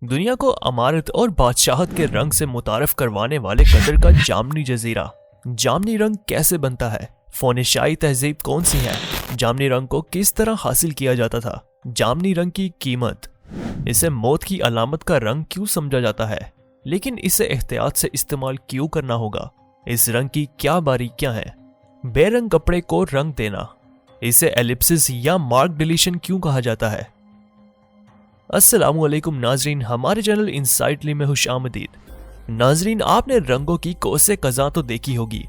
دنیا کو امارت اور بادشاہت کے رنگ سے متعارف کروانے والے قطر کا جامنی جزیرہ۔ جامنی رنگ کیسے بنتا ہے؟ فونیشیائی تہذیب کون سی ہے؟ جامنی رنگ کو کس طرح حاصل کیا جاتا تھا؟ جامنی رنگ کی قیمت۔ اسے موت کی علامت کا رنگ کیوں سمجھا جاتا ہے، لیکن اسے احتیاط سے استعمال کیوں کرنا ہوگا؟ اس رنگ کی کیا باریکیاں ہیں؟ بے رنگ کپڑے کو رنگ دینا، اسے ایلپسس یا مارک ڈیلیشن کیوں کہا جاتا ہے؟ السلام علیکم ناظرین، ہمارے چینل انسائٹلی میں خوش آمدید۔ ناظرین، آپ نے رنگوں کی کوسے قزاں تو دیکھی ہوگی،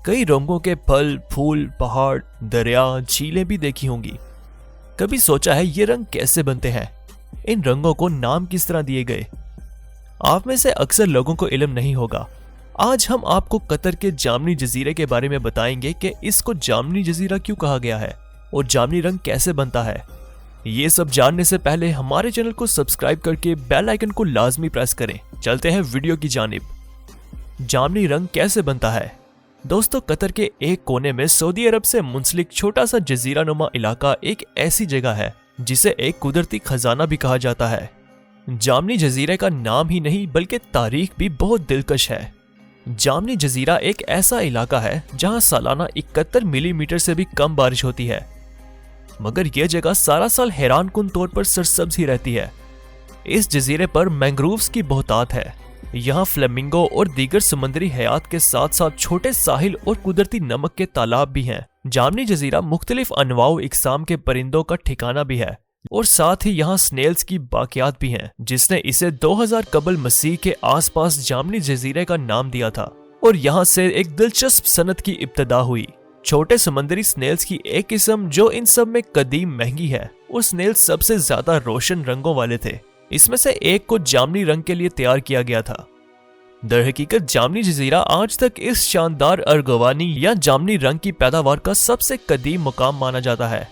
کئی رنگوں کے پھل، پھول، پہاڑ، دریا، جھیلیں بھی دیکھی ہوں گی۔ کبھی سوچا ہے یہ رنگ کیسے بنتے ہیں؟ ان رنگوں کو نام کس طرح دیے گئے؟ آپ میں سے اکثر لوگوں کو علم نہیں ہوگا۔ آج ہم آپ کو قطر کے جامنی جزیرے کے بارے میں بتائیں گے کہ اس کو جامنی جزیرہ کیوں کہا گیا ہے اور جامنی رنگ کیسے بنتا ہے۔ یہ سب جاننے سے پہلے ہمارے چینل کو سبسکرائب کر کے بیل آئیکن کو لازمی پریس کریں۔ چلتے ہیں ویڈیو کی جانب۔ جامنی رنگ کیسے بنتا ہے؟ دوستو، قطر کے ایک کونے میں سعودی عرب سے منسلک چھوٹا سا جزیرہ نما علاقہ ایک ایسی جگہ ہے جسے ایک قدرتی خزانہ بھی کہا جاتا ہے۔ جامنی جزیرے کا نام ہی نہیں بلکہ تاریخ بھی بہت دلکش ہے۔ جامنی جزیرہ ایک ایسا علاقہ ہے جہاں سالانہ 71 ملی میٹر سے بھی کم بارش ہوتی ہے، مگر یہ جگہ سارا سال حیران کن طور پر سرسبز ہی رہتی ہے۔ اس جزیرے پر مینگرووز کی بہتات ہے۔ یہاں فلیمنگو اور دیگر سمندری حیات کے ساتھ ساتھ چھوٹے ساحل اور قدرتی نمک کے تالاب بھی ہیں۔ جامنی جزیرہ مختلف انواع و اقسام کے پرندوں کا ٹھکانہ بھی ہے اور ساتھ ہی یہاں سنیلز کی باقیات بھی ہیں، جس نے اسے 2000 قبل مسیح کے آس پاس جامنی جزیرے کا نام دیا تھا، اور یہاں سے ایک دلچسپ صنعت کی ابتدا ہوئی۔ چھوٹے سمندری سنیلز کی ایک قسم جو ان سب میں قدیم مہنگی ہے، اور سنیلز سب سے زیادہ روشن رنگوں والے تھے۔ اس میں سے ایک کو جامنی رنگ کے لیے تیار کیا گیا تھا۔ در حقیقت جامنی جزیرہ آج تک اس شاندار ارغوانی یا جامنی رنگ کی پیداوار کا سب سے قدیم مقام مانا جاتا ہے۔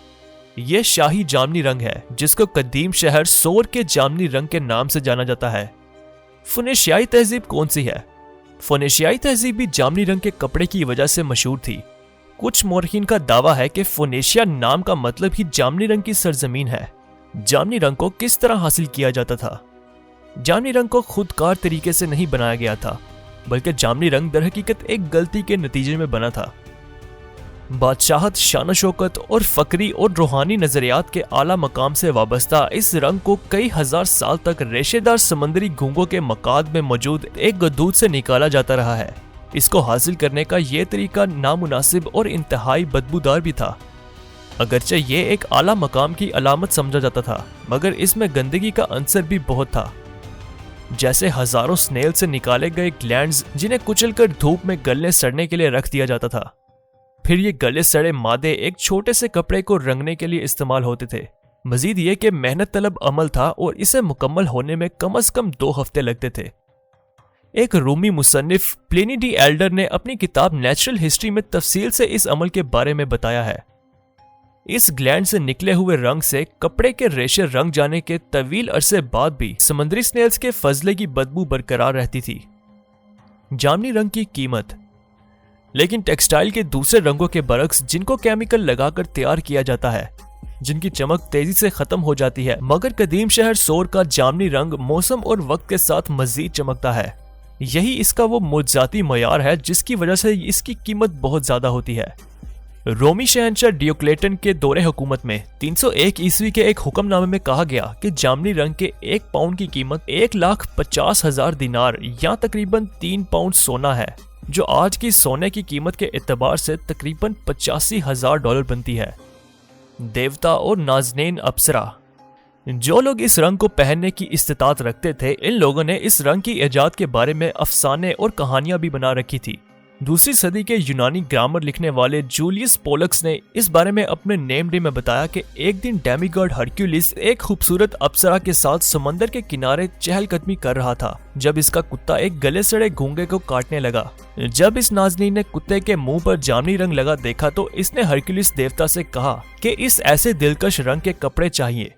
یہ شاہی جامنی رنگ ہے جس کو قدیم شہر سور کے جامنی رنگ کے نام سے جانا جاتا ہے۔ فونیشیائی تہذیب کون سی ہے؟ فونیشیائی تہذیب بھی جامنی رنگ کے کپڑے کی وجہ سے مشہور تھی۔ کچھ مورخین کا دعویٰ ہے کہ فونیشیا نام کا مطلب ہی جامنی رنگ کی سرزمین ہے۔ جامنی رنگ کو کس طرح حاصل کیا جاتا تھا؟ جامنی رنگ کو خودکار طریقے سے نہیں بنایا گیا تھا، بلکہ جامنی رنگ در حقیقت ایک غلطی کے نتیجے میں بنا تھا۔ بادشاہت، شان و شوکت اور فقری اور روحانی نظریات کے اعلیٰ مقام سے وابستہ اس رنگ کو کئی ہزار سال تک ریشے دار سمندری گھونگوں کے مقاد میں موجود ایک گدود سے نکالا جاتا رہا ہے۔ اس کو حاصل کرنے کا یہ طریقہ نامناسب اور انتہائی بدبودار بھی تھا۔ اگرچہ یہ ایک اعلیٰ مقام کی علامت سمجھا جاتا تھا، مگر اس میں گندگی کا عنصر بھی بہت تھا، جیسے ہزاروں سنیل سے نکالے گئے گلینڈز جنہیں کچل کر دھوپ میں گلنے سڑنے کے لیے رکھ دیا جاتا تھا۔ پھر یہ گلے سڑے مادے ایک چھوٹے سے کپڑے کو رنگنے کے لیے استعمال ہوتے تھے۔ مزید یہ کہ محنت طلب عمل تھا اور اسے مکمل ہونے میں کم از کم 2 ہفتے لگتے تھے۔ ایک رومی مصنف پلینی ڈی ایلڈر نے اپنی کتاب نیچرل ہسٹری میں تفصیل سے اس عمل کے بارے میں بتایا ہے۔ اس گلینڈ سے نکلے ہوئے رنگ سے کپڑے کے ریشے رنگ جانے کے طویل عرصے بعد بھی سمندری سنیلز کے فضلے کی بدبو برقرار رہتی تھی۔ جامنی رنگ کی قیمت۔ لیکن ٹیکسٹائل کے دوسرے رنگوں کے برعکس، جن کو کیمیکل لگا کر تیار کیا جاتا ہے، جن کی چمک تیزی سے ختم ہو جاتی ہے، مگر قدیم شہر سور کا جامنی رنگ موسم اور وقت کے ساتھ مزید چمکتا ہے۔ یہی اس کا وہ معجزاتی معیار ہے جس کی وجہ سے اس کی قیمت بہت زیادہ ہوتی ہے۔ رومی شہنشاہ ڈیوکلیٹن کے دور حکومت میں 301 عیسوی کے ایک حکم نامے میں کہا گیا کہ جامنی رنگ کے 1 پاؤنڈ کی قیمت 1,50,000 دینار یا تقریباً 3 پاؤنڈ سونا ہے، جو آج کی سونے کی قیمت کے اعتبار سے تقریباً $85,000 بنتی ہے۔ دیوتا اور نازنین اپسرا۔ جو لوگ اس رنگ کو پہننے کی استطاعت رکھتے تھے، ان لوگوں نے اس رنگ کی ایجاد کے بارے میں افسانے اور کہانیاں بھی بنا رکھی تھی۔ دوسری صدی کے یونانی گرامر لکھنے والے جولیس پولکس نے اس بارے میں اپنے نیم ڈے میں بتایا کہ ایک دن ڈیمی گاڈ ہرکیولس ایک خوبصورت اپسرا کے ساتھ سمندر کے کنارے چہل قدمی کر رہا تھا جب اس کا کتا ایک گلے سڑے گھونگے کو کاٹنے لگا۔ جب اس نازنین نے کتے کے منہ پر جامنی رنگ لگا دیکھا تو اس نے ہرکیولس دیوتا سے کہا کہ اس ایسے دلکش رنگ کے کپڑے چاہیے۔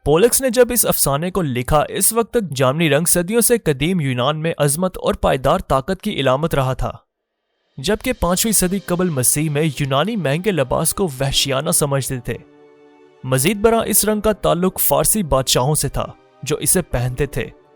پولکس نے جب اس افسانے کو لکھا، اس وقت تک جامنی رنگ صدیوں سے قدیم یونان میں عظمت اور پائیدار طاقت کی علامت رہا تھا، جبکہ 5ویں صدی قبل مسیح میں یونانی مہنگے لباس کو وحشیانہ سمجھتے تھے۔ مزید برآں اس رنگ کا تعلق فارسی بادشاہوں سے تھا جو اسے پہنتے تھے